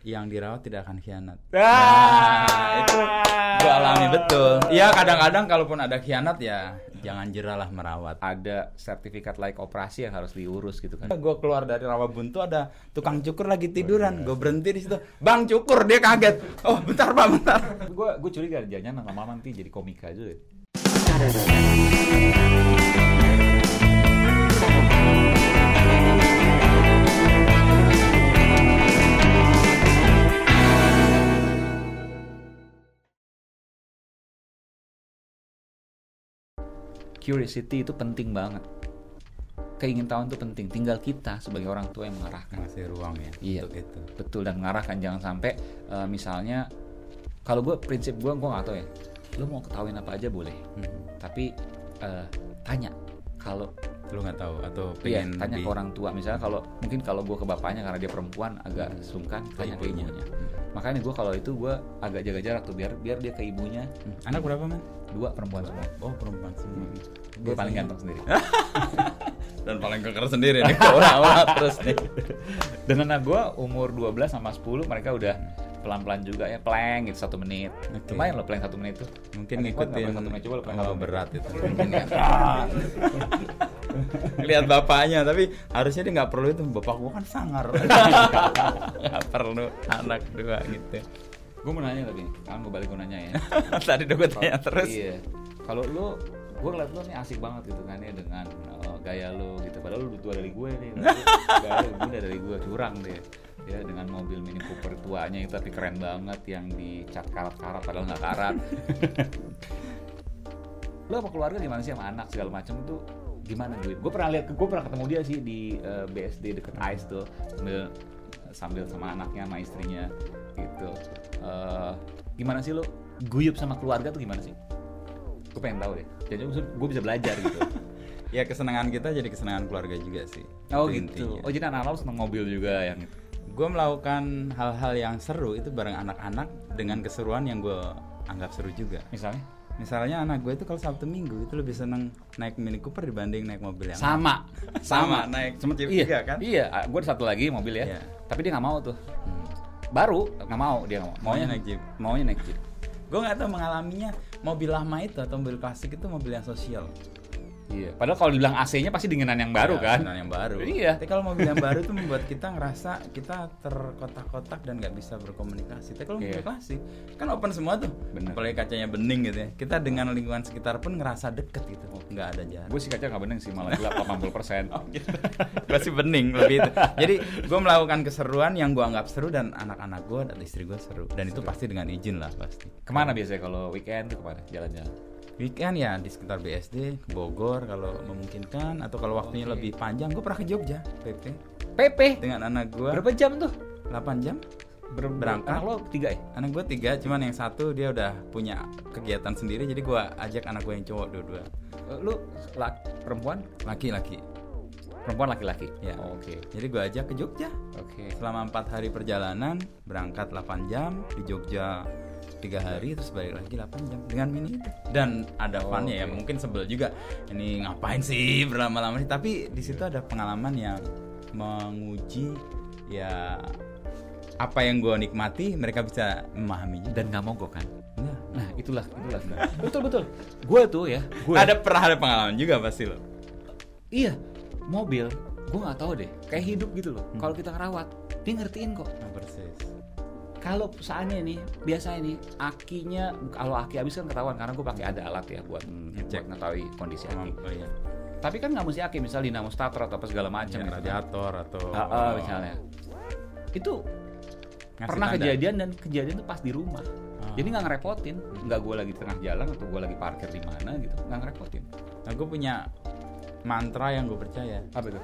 yang dirawat tidak akan khianat. Itu gue alami betul. Ya kadang-kadang kalaupun ada khianat ya jangan jeralah merawat. Ada sertifikat layak operasi yang harus diurus gitu kan. Gue keluar dari Rawabuntu ada tukang cukur lagi tiduran. Gue berhenti di situ. Bang cukur, dia kaget. Oh bentar Pak, bentar. Gue curiga jangan lama-lama nanti jadi komika juga. Curiosity itu penting banget. Keingintahuan itu penting. Tinggal kita sebagai orang tua yang mengarahkan. Ngasih ruang ya. Iya, untuk itu. Betul, dan mengarahkan. Jangan sampai misalnya kalau prinsip gue nggak tahu ya. Lo mau ketahuin apa aja boleh. Tapi tanya. Kalau lu nggak tahu atau iya, pengen tanya ke orang tua. Misalnya mungkin kalau gue ke bapaknya karena dia perempuan agak sungkan, tanya ke ibunya. Makanya gue kalau itu gue agak jaga jarak tuh biar dia ke ibunya. Anak berapa man? 2 perempuan semua. Oh perempuan semua. Gue paling ganteng sendiri. Dan paling keker sendiri nih. Orang-orang terus nih. Dan anak gue umur 12 sama 10 mereka udah pelan-pelan juga ya, plank gitu 1 menit. Okay. Lumayan loh plank 1 menit tuh. Mungkin ngikutin 1 ngikutin menit, coba lo plank 1 menit. berat itu. Mungkin ya. Lihat bapaknya, tapi harusnya dia nggak perlu itu. Bapak gua kan sangar. Nggak perlu anak 2 gitu. Gue mau nanya tapi, kan gue balik nanya ya. Tadi udah gue tanya terus. Iya. Kalau lo, gue ngeliat lo nih asik banget gitu kan ya dengan gaya lo gitu. Padahal lo lebih tua dari gue nih. Gaya lo muda dari gue, curang deh. Ya dengan mobil Mini Cooper tuanya itu tapi keren banget yang dicat karat-karat padahal nggak karat. Lo sama keluarga gimana sih sama anak segala macam tuh? Gimana gue? Gue pernah ketemu dia sih di BSD deket AIS tuh sambil sama anaknya sama istrinya gitu. Gimana sih lo guyup sama keluarga tuh gimana sih? Gue pengen tahu deh. Jadi gue bisa belajar gitu. Ya kesenangan kita jadi kesenangan keluarga juga sih. Oh itu gitu. Intinya. Oh jadi anak lo seneng mobil juga yang itu. Gue melakukan hal-hal yang seru itu bareng anak-anak dengan keseruan yang gue anggap seru juga. Misalnya anak gue itu kalau Sabtu Minggu itu lebih seneng naik Mini Cooper dibanding naik mobil yang sama naik Jeep iya, juga kan? Iya, gue ada 1 lagi mobil ya. Iya. Tapi dia nggak mau tuh. Baru nggak mau dia nggak mau. Maunya naik Jeep. Gue nggak tahu mengalaminya mobil lama itu atau mobil klasik itu mobil yang sosial. Iya. Padahal kalau dibilang AC-nya pasti dinginan yang baru kan. Dinginan yang baru. Iya. Tapi kalau mobil yang baru itu membuat kita ngerasa kita terkotak-kotak dan nggak bisa berkomunikasi. Tapi kalau mobil klasik kan open semua tuh. Bener. Apalagi kacanya bening gitu ya. Kita dengan lingkungan sekitar pun ngerasa deket gitu. Nggak ada jarak. Gue sih kaca nggak bening sih, malah gelap 80%. Oh gitu. Masih bening lebih itu. Jadi gue melakukan keseruan yang gue anggap seru dan anak-anak gue dan istri gue seru. Dan itu pasti dengan izin lah pasti. Kemana biasanya kalau weekend tuh kemana? Jalan-jalan? Weekend ya di sekitar BSD, ke Bogor kalau memungkinkan, atau kalau waktunya lebih panjang gue pernah ke Jogja, PP dengan anak gue. Berapa jam tuh? 8 jam berangkat. Anak lo 3 ya? Anak gue 3, cuman yang 1 dia udah punya kegiatan sendiri, jadi gue ajak anak gue yang cowok dua-dua. Lu perempuan? Laki-laki. Perempuan laki-laki? Ya. Oke. Jadi gue ajak ke Jogja. Oke. Selama 4 hari perjalanan, berangkat 8 jam, di Jogja 3 hari, terus balik lagi 8 jam dengan Mini itu. Dan ada funnya ya, mungkin sebel juga. Ini ngapain sih berlama-lama sih? Tapi di situ ada pengalaman yang menguji ya apa yang gue nikmati, mereka bisa memahami juga. Dan nggak mogok kan? Nah itulah. betul. Gue ada pengalaman juga pasti lo. Iya, mobil. Gue nggak tahu deh. Kayak hidup gitu loh. Kalau kita ngerawat, dia ngertiin kok. Nah, persis. Kalau perusahaannya nih, biasa ini akinya, kalau aki habis kan ketahuan karena gue pakai ada alat ya buat cek ngetahui kondisi aki. Iya. Tapi kan nggak mesti aki, misal dinamo starter atau apa segala macam, ya, radiator atau misalnya. Itu ngasih pernah tanda. kejadian tuh pas di rumah. Jadi nggak ngerepotin, nggak gue lagi di tengah jalan atau gue lagi parkir di mana gitu, nggak ngerepotin. Nah, gue punya mantra yang gue percaya. Apa itu?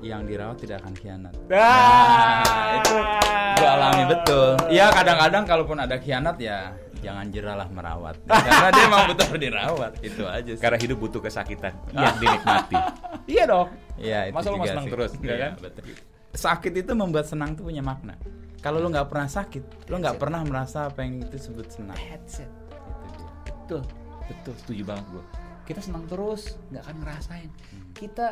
Yang dirawat tidak akan khianat. Itu gue alami betul. Ya kadang-kadang kalaupun ada khianat ya jangan jeralah merawat. Karena dia emang butuh dirawat. Itu aja sih. Karena hidup butuh kesakitan yang dinikmati. Iya dong. Iya, itu masa lo mau juga senang sih. terus, enggak Iya, kan? Betul. Sakit itu membuat senang tuh punya makna. Kalau lo nggak pernah sakit, lo nggak pernah merasa apa yang itu sebut senang. That's it. Itu dia. Betul, setuju banget gue. Kita senang terus, nggak akan ngerasain. Kita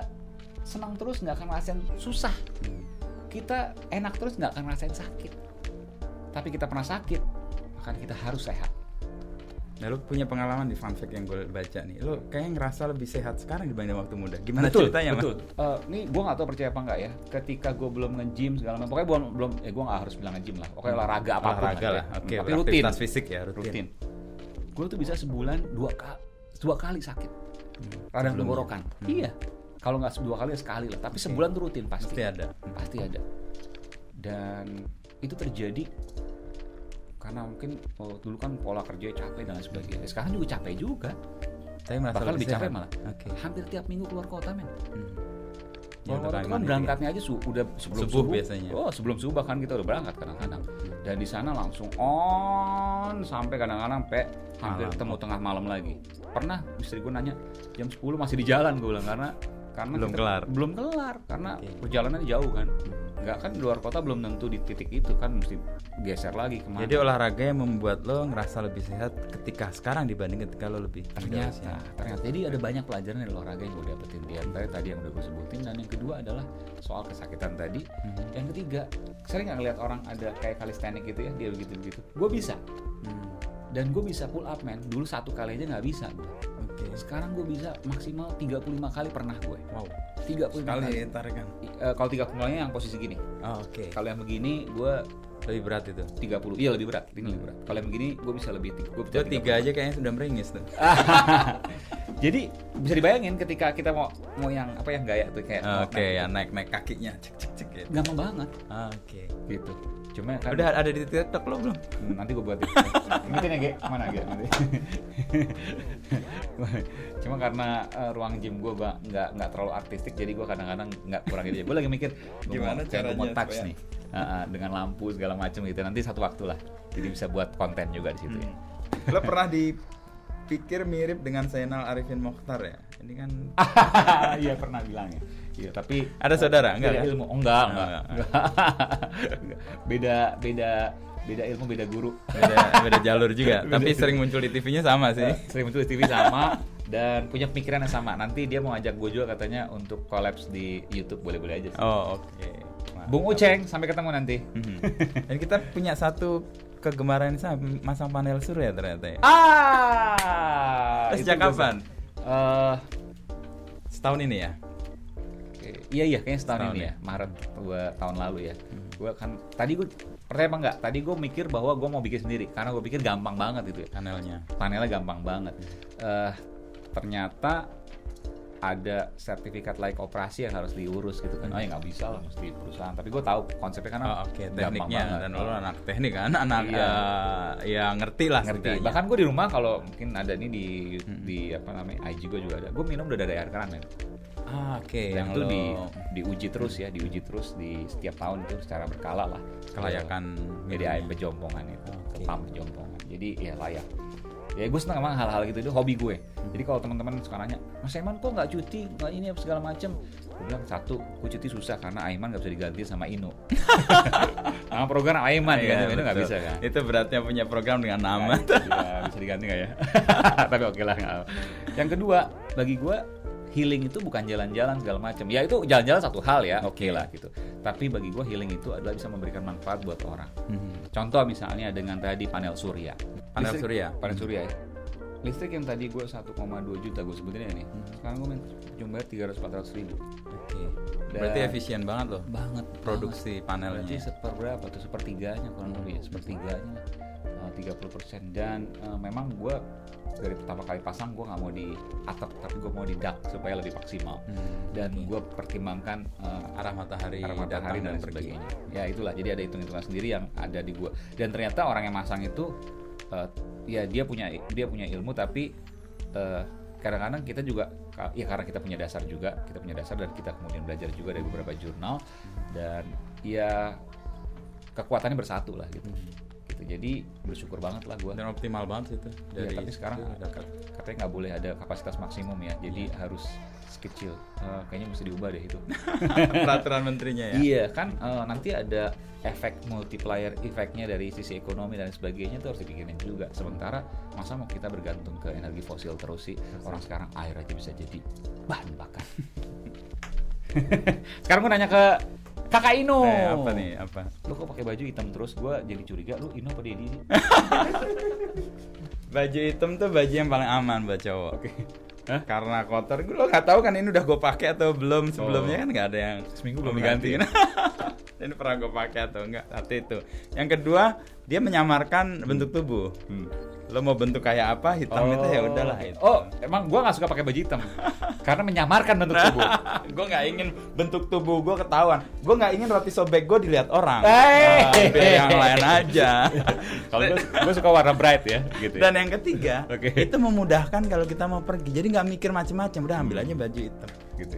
senang terus, nggak akan ngerasain susah. Kita enak terus, nggak akan ngerasain sakit. tapi kita pernah sakit, maka kita harus sehat. Nah, lu punya pengalaman di fun fact yang gue baca nih, lu kayaknya ngerasa lebih sehat sekarang dibanding waktu muda. Gimana Betul, ceritanya, Mas? betul. Nih gue nggak tahu percaya apa nggak ya. Ketika gue belum nge-gym segala macam, pokoknya belum, gue nggak harus bilang nge-gym lah. Pokoknya olahraga apapun. Olahraga lah. Oke, tapi rutin. aktivitas fisik ya, rutin. Gue tuh bisa sebulan dua kali sakit. Radang tenggorokan. Iya. Kalau nggak 2 kali ya sekali lah. Tapi sebulan tuh rutin pasti. Pasti ada. Dan itu terjadi karena mungkin dulu kan pola kerja capek dan lain sebagainya. Sekarang juga capek juga. Saya merasa bahkan lebih capek sehat. malah. Oke. Hampir tiap minggu keluar kota, men. Ya, Keluar kota itu kan berangkatnya aja udah sebelum subuh biasanya. Oh, sebelum subuh bahkan kita udah berangkat kadang-kadang. Dan di sana langsung on sampai kadang-kadang hampir ketemu tengah malam lagi. Pernah istri gue nanya, jam 10 masih di jalan, gue bilang karena belum kelar karena perjalanannya jauh kan. Enggak kan di luar kota belum tentu di titik itu kan, mesti geser lagi kemana. Jadi olahraga yang membuat lo ngerasa lebih sehat ketika sekarang dibanding ketika lo lebih ternyata. Jadi ada banyak pelajaran dari olahraga yang gue dapetin di antara tadi yang udah gue sebutin, dan yang kedua adalah soal kesakitan tadi. Yang ketiga, sering nggak ngeliat orang ada kayak calisthenics gitu ya, dia begitu. Gue bisa. Dan gue bisa pull up, man. Dulu 1 kali aja nggak bisa gue. Sekarang gue bisa maksimal 35 kali pernah gue. Wow. 35 kali tarikan. Kalau 30-nya yang posisi gini. Kalau yang begini gue lebih berat itu. 30. Iya, lebih berat. Ini lebih berat. Kalau yang begini gue bisa lebih tinggi. Gue bisa 3 aja kayaknya sudah meringis tuh. Jadi bisa dibayangin ketika kita mau yang apa yang gaya tuh kayak ya naik kakinya cek gitu. Gampang banget. Gitu. Cuma kan udah ada di TikTok lo belum? Nanti gue buat itu. Ingetin ya, Ge. Mana Ge nanti. Cuma karena ruang gym gue nggak terlalu artistik, jadi gue kadang-kadang nggak kurang gitu. Gue lagi mikir gimana caranya mau touch nih dengan lampu segala macam gitu. Nanti satu waktu lah. Jadi bisa buat konten juga di situ ya. Lo pernah dipikir mirip dengan Zainal Arifin Mokhtar ya? Ini kan iya pernah bilang ya. Iya, tapi ada saudara enggak? Beda ilmu. Oh, enggak. Beda ilmu, beda guru. Beda jalur juga. Tapi sering muncul di TV-nya sama sih. Sering muncul di TV sama dan punya pemikiran yang sama. Nanti dia mau ajak gue juga katanya untuk collabs di YouTube, boleh-boleh aja sih. Oke. Bung Uceng, sampai ketemu nanti. Dan kita punya satu kegemaran sama masang panel surya ternyata ya. Sejak kapan? Setahun ini ya? Iya kayaknya setahun ini ya. Maret tahun lalu ya. Gue kan percaya apa enggak? Tadi gue mikir bahwa gue mau bikin sendiri karena gue pikir gampang banget gitu ya. Panelnya gampang banget. Ternyata ada sertifikat layak operasi yang harus diurus gitu kan. Ya nggak bisa lah, mesti perusahaan. Tapi gue tahu konsepnya karena tekniknya banget. Dan lo anak teknik kan, ya ngerti lah. Bahkan gue di rumah kalau mungkin ada ini di apa namanya IG gue juga ada. Gue minum udah dari air keran men. Yang itu diuji terus ya, di setiap tahun itu secara berkala lah. Kelayakan jadi air pejompongan itu, pam pejompongan. Jadi ya layak. Ya gue seneng emang hal-hal gitu, itu hobi gue. Jadi kalau teman-teman suka nanya, Mas Aiman kok nggak cuti, nggak ini segala macem, gue bilang satu, gue cuti susah karena Aiman nggak bisa diganti sama Inu. Nama program Aiman kan, itu nggak bisa kan. Itu beratnya punya program dengan nama. Ya, bisa diganti nggak ya? Tapi oke lah. Yang kedua, bagi gue healing itu bukan jalan-jalan segala macam. Ya itu jalan-jalan satu hal ya, oke lah gitu. Tapi bagi gue healing itu adalah bisa memberikan manfaat buat orang. Contoh misalnya dengan tadi panel surya. Panel surya ya. Listrik yang tadi gue 1,2 juta gue sebutin ya nih. Sekarang gue cuma bayar 300-400 ribu. Berarti efisien banget loh. Banget. Produksi panelnya. Berarti seperberapa tuh? Sepertiganya kurang lebih ya. Sepertiganya lah. 30%. Dan memang gue dari pertama kali pasang gue nggak mau di atap, tapi gue mau di dak supaya lebih maksimal. Dan gue pertimbangkan arah matahari dan sebagainya. Ya itulah, jadi ada hitung-hitungan sendiri yang ada di gue. Dan ternyata orang yang masang itu ya dia punya ilmu, tapi kadang-kadang kita juga ya karena kita punya dasar dan kita kemudian belajar juga dari beberapa jurnal, dan ya kekuatannya bersatu lah gitu. Jadi bersyukur banget lah gue. Dan optimal banget itu. Ya, tapi sekarang katanya nggak boleh ada kapasitas maksimum ya. Jadi harus kecil. Kayaknya mesti diubah deh itu. Peraturan menterinya ya. Iya kan, nanti ada efek multiplier efeknya dari sisi ekonomi dan sebagainya, itu harus dipikirin juga. Sementara masa mau kita bergantung ke energi fosil terus sih? Orang sekarang air aja bisa jadi bahan bakar. Sekarang gue nanya ke Kakak Ino. Apa nih? Apa? Lu kok pakai baju hitam terus? Gua jadi curiga lu Ino apa Dedi sih? Baju hitam tuh baju yang paling aman buat cowok. Oke. Karena kotor, lo nggak tahu kan ini udah gue pakai atau belum. Sebelumnya kan nggak ada yang seminggu belum diganti. Ini pernah gue pakai atau enggak. Satu itu. Yang kedua, dia menyamarkan bentuk tubuh. Lo mau bentuk kayak apa, hitam itu ya udahlah itu. Oh, emang gua nggak suka pakai baju hitam karena menyamarkan bentuk tubuh. Gue nggak ingin bentuk tubuh gue ketahuan. Gue nggak ingin roti sobek gue dilihat orang. Biar yang lain aja. Kalau gue suka warna bright ya, gitu. Dan yang ketiga, Oke. itu memudahkan kalau kita mau pergi. Jadi nggak mikir macam-macam, udah ambil aja baju hitam. Gitu.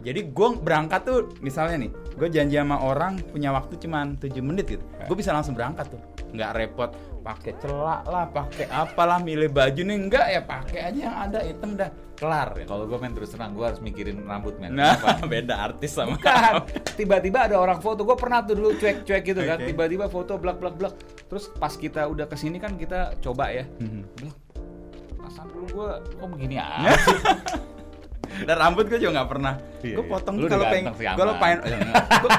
Jadi gue berangkat tuh, misalnya nih, gue janji sama orang punya waktu cuma 7 menit gitu. Gue bisa langsung berangkat tuh, nggak repot pakai celak lah, pakai apalah, milih baju nih enggak ya, pakai aja yang ada hitam dah kelar. Ya. Kalau gue terus terang, gue harus mikirin rambut Nah, beda artis sama. Bukan. Tiba-tiba ada orang foto, gue pernah tuh dulu cuek-cuek gitu kan. Okay. Tiba-tiba foto blak. Terus pas kita udah kesini kan kita coba ya. Blak. Pasang dulu gue, kok begini aja. Dan rambut gue juga nggak pernah. Iya, Gue potong lu tuh kalau udah pengen, ganteng sih, gue aman.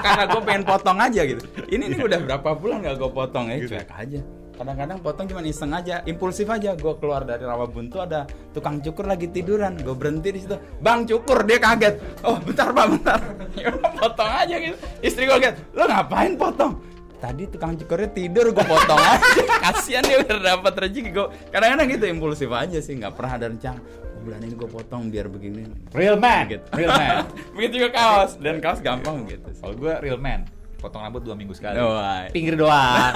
karena gue pengen potong aja gitu. Ini udah berapa bulan nggak gue potong ya, Gitu. cuek aja. Kadang-kadang potong cuma iseng aja, impulsif aja. Gue keluar dari Rawabuntu ada tukang cukur lagi tiduran, gue berhenti di situ. Bang cukur, dia kaget. Oh bentar pak, bentar. Ya udah potong aja gitu. Istri gue kaget, lo ngapain potong? Tadi tukang cukurnya tidur, gue potong aja. Kasian dia udah dapat rezeki. Gue kadang-kadang gitu impulsif aja sih, nggak pernah ada rencana. Bulan ini gue potong biar begini. Real man, Gitu. real man. Begitu juga kaos, dan kaos gampang gitu. Kalau gue real man, potong rambut 2 minggu sekali. Oh, Pinggir doang.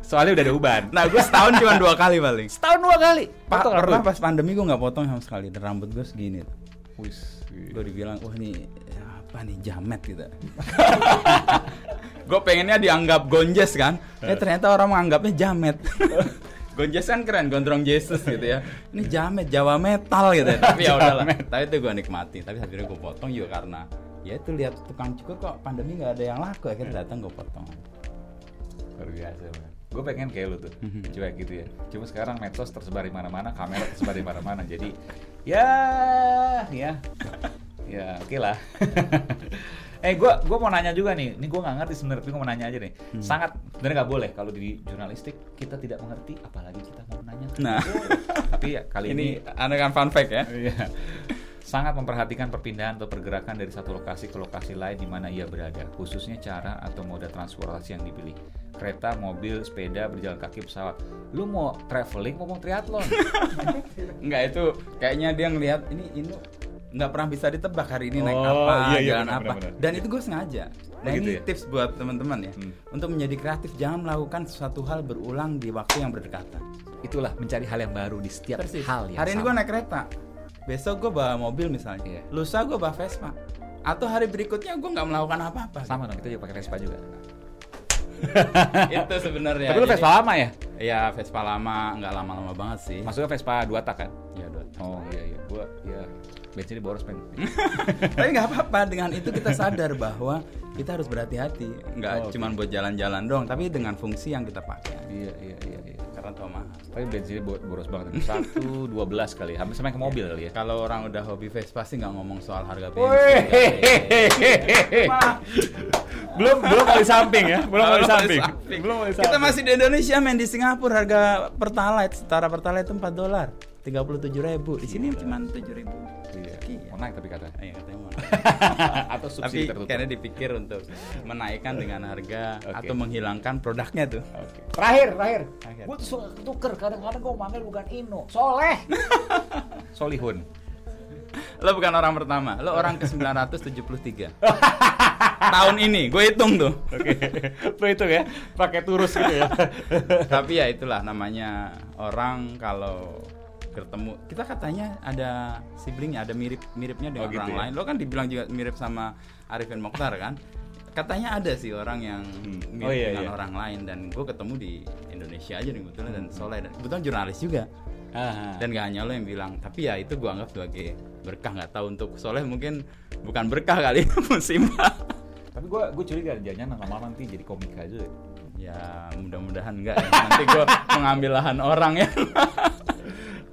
Soalnya udah ada uban. nah gue setahun cuma 2 kali paling. Setahun 2 kali. Potong Pernah rambut. pas pandemi gue nggak potong sama sekali, dan rambut gue segini. Wis. Gue dibilang, wah nih apa nih jamet gitu. Gue pengennya dianggap gonjes kan, ternyata orang menganggapnya jamet. Gonjes kan keren, gondrong Yesus gitu ya. Ini jamet, Jawa metal gitu ya. Tapi ya udahlah. Tapi itu gue nikmati. Tapi akhirnya gue potong juga karena ya itu lihat tukang cukur kok pandemi nggak ada yang laku, akhirnya datang gue potong. Luar biasa, man. Gue pengen kayak lu tuh, cuek gitu ya. Cuma sekarang medsos tersebar di mana-mana, kamera tersebar di mana-mana. Jadi ya oke lah. Gue mau nanya juga nih. Ini gue nggak ngerti sebenarnya, tapi gue mau nanya aja nih. Sangat sebenarnya nggak boleh kalau di jurnalistik kita tidak mengerti, apalagi kita mau nanya. Nah, Tapi ya, kali ini ada kan fun fact ya. iya, sangat memperhatikan perpindahan atau pergerakan dari satu lokasi ke lokasi lain di mana ia berada, khususnya cara atau moda transportasi yang dipilih. Kereta, mobil, sepeda, berjalan kaki, pesawat. Lu mau traveling, mau triathlon? Enggak, itu kayaknya dia ngelihat ini nggak pernah bisa ditebak hari ini naik Oh, apa, iya, jalan apa. benar. Dan itu gue sengaja. Nah gitu ini ya? tips buat teman-teman ya. Untuk menjadi kreatif, jangan melakukan sesuatu hal berulang di waktu yang berdekatan. Itulah mencari hal yang baru di setiap Persis. hal yang Hari ini sama. gue naik kereta, besok gue bawa mobil misalnya, Iya. lusa gue bawa Vespa, atau hari berikutnya gue nggak melakukan apa-apa. Sama dong, kita juga pakai Vespa juga. Itu sebenarnya. Tapi lu Vespa lama ya? Iya, Vespa lama, nggak lama-lama banget sih. Maksudnya Vespa 2 tak kan? Ya, dua. Oh iya, gua ya bensinnya boros men. Tapi nggak apa-apa, dengan itu kita sadar bahwa kita harus berhati-hati, nggak cuma buat jalan-jalan doang, tapi dengan fungsi yang kita pakai. Iya. Karena tau mahal. Tapi bensinnya boros banget. 1.12 kali, hampir sampai ke mobil kali ya. Kalau orang udah hobi Vespa sih nggak ngomong soal harga Woi, bensin. belum mau di samping ya, belum mau di samping. Kita masih di Indonesia, men. Di Singapura harga Pertalite, setara Pertalite itu $4, 37.000. Di sini cuma 7.000. Iya. Mau naik tapi kata. Iya, katanya mau. Atau Tapi subsidi tertutup. kayaknya dipikir untuk menaikkan dengan harga atau menghilangkan produknya tuh. Oke. Terakhir. Terakhir. Gue suka tuker, kadang-kadang gue manggil bukan Ino, Soleh. Solihun. Lo bukan orang pertama, lo orang ke-973. Tahun ini, gue hitung tuh. Oke. Lo itu ya, pakai turus gitu ya. Tapi ya itulah namanya orang kalau ketemu, kita katanya ada siblingnya, ada miripnya dengan gitu orang ya? lain. Lo kan dibilang juga mirip sama Arifin Mokhtar kan? Katanya ada sih orang yang mirip dengan orang lain, dan gue ketemu di Indonesia aja nih kebetulan, dan Soleh, dan kebetulan jurnalis juga. Dan gak hanya lo yang bilang, tapi ya itu gue anggap sebagai berkah. Nggak tahu untuk Soleh mungkin bukan berkah kali, musibah. Tapi gue curiga jangan lama-lama nanti jadi komik aja. Ya mudah-mudahan enggak ya. Nanti gue mengambil lahan orang ya.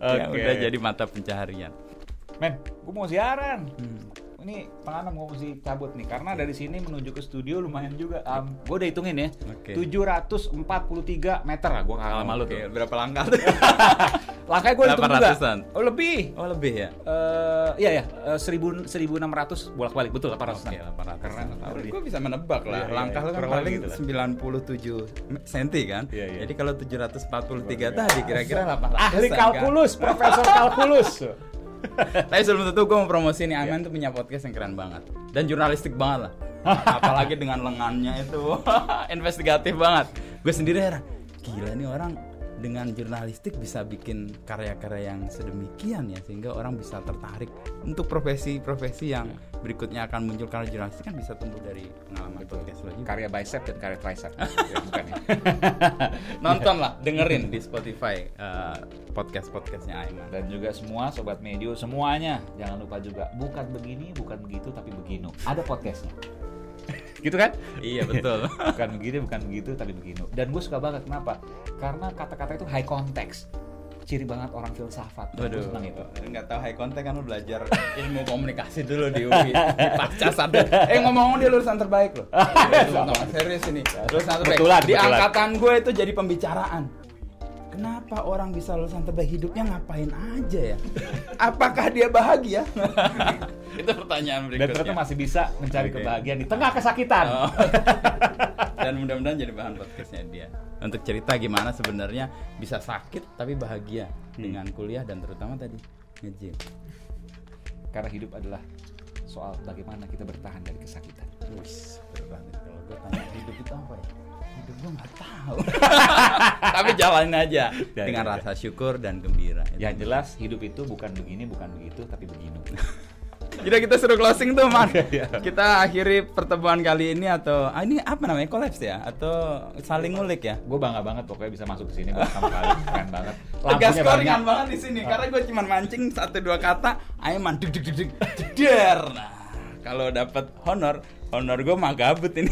Yang udah jadi mata pencaharian. Men, gue mau siaran. ini Bang Anam mau mesti cabut nih karena dari sini menuju ke studio lumayan juga. Gue udah hitungin ya. 743 meter lah, gue nggak kalah malu tuh. Berapa langkah tuh? Langkahnya gue hitung juga. 800-an. Oh lebih. Oh lebih ya? Iya ya, 1600 bolak-balik, betul 800. Oke, 800. Keren. Gue bisa menebak lah. Iya, Langkah lu kan kurang paling lebih gitu 97 cm kan? Iya. Jadi kalau 743 tadi kira-kira 800. Ahli kalkulus, profesor kalkulus. Tapi sebelum itu gue mau promosi nih, Aiman tuh punya podcast yang keren banget dan jurnalistik banget lah. Apalagi dengan lengannya itu investigatif banget. Gue sendiri heran, gila nih orang dengan jurnalistik bisa bikin karya-karya yang sedemikian ya, sehingga orang bisa tertarik untuk profesi-profesi yang berikutnya akan muncul, karena jurnalistik kan bisa tumbuh dari pengalaman podcast lo juga. Karya bicep dan karya tricep. Ya, bukan ya. Nonton lah, dengerin di Spotify podcast-podcastnya Aiman. Dan juga semua sobat Medio semuanya jangan lupa juga, bukan begini, bukan begitu, tapi beginu. Ada podcastnya. Gitu kan? Iya betul. Bukan begini, bukan begitu, tapi beginu. Dan gue suka banget, kenapa? Karena kata-kata itu high context. Ciri banget orang filsafat. Waduh, senang itu. Nggak tahu high context kan lu belajar ilmu komunikasi dulu di UI, di Pascas ada. Ngomong-ngomong dia lulusan terbaik loh. Serius ini, lulusan terbaik. Betulan, Di betulan. angkatan gue itu jadi pembicaraan. Kenapa orang bisa lulusan terbaik, hidupnya ngapain aja ya? Apakah dia bahagia? Itu pertanyaan Dan berikutnya. ternyata masih bisa mencari Oke. kebahagiaan di tengah kesakitan. Oh. Dan mudah-mudahan jadi bahan podcastnya dia untuk cerita gimana sebenarnya bisa sakit tapi bahagia dengan kuliah dan terutama tadi nge-gym. Karena hidup adalah soal bagaimana kita bertahan dari kesakitan. Wih, berat kalau gue tanya hidup itu apa ya? Hidup gue nggak tahu. Tapi jalanin aja dengan rasa syukur dan gembira. Yang jelas hidup itu bukan begini, bukan begitu, tapi begini. Jadi kita suruh closing tuh, Man. Kita akhiri pertemuan kali ini atau ini apa namanya, kolaps ya atau saling ngulik ya? Gue bangga banget pokoknya bisa masuk ke sini pertama kali, keren banget. Tegas ringan banget di sini karena gue cuma mancing 1-2 kata, Aiman deg deg deg jeder. Nah, kalau dapat honor gue mah gabut ini.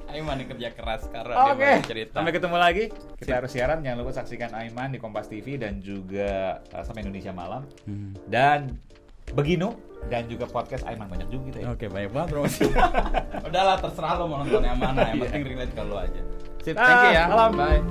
Aiman yang kerja keras karena dia mau cerita. Sampai ketemu lagi. Kita harus siaran, jangan lupa saksikan Aiman di Kompas TV dan juga Sampai Indonesia Malam. Dan Beginu dan juga podcast Aiman banyak juga gitu ya. Oke, banyak banget promosi. Udahlah, terserah lo mau nonton yang mana, yang penting relate ke lo aja. Sip, thank you ya. Salam. Bye.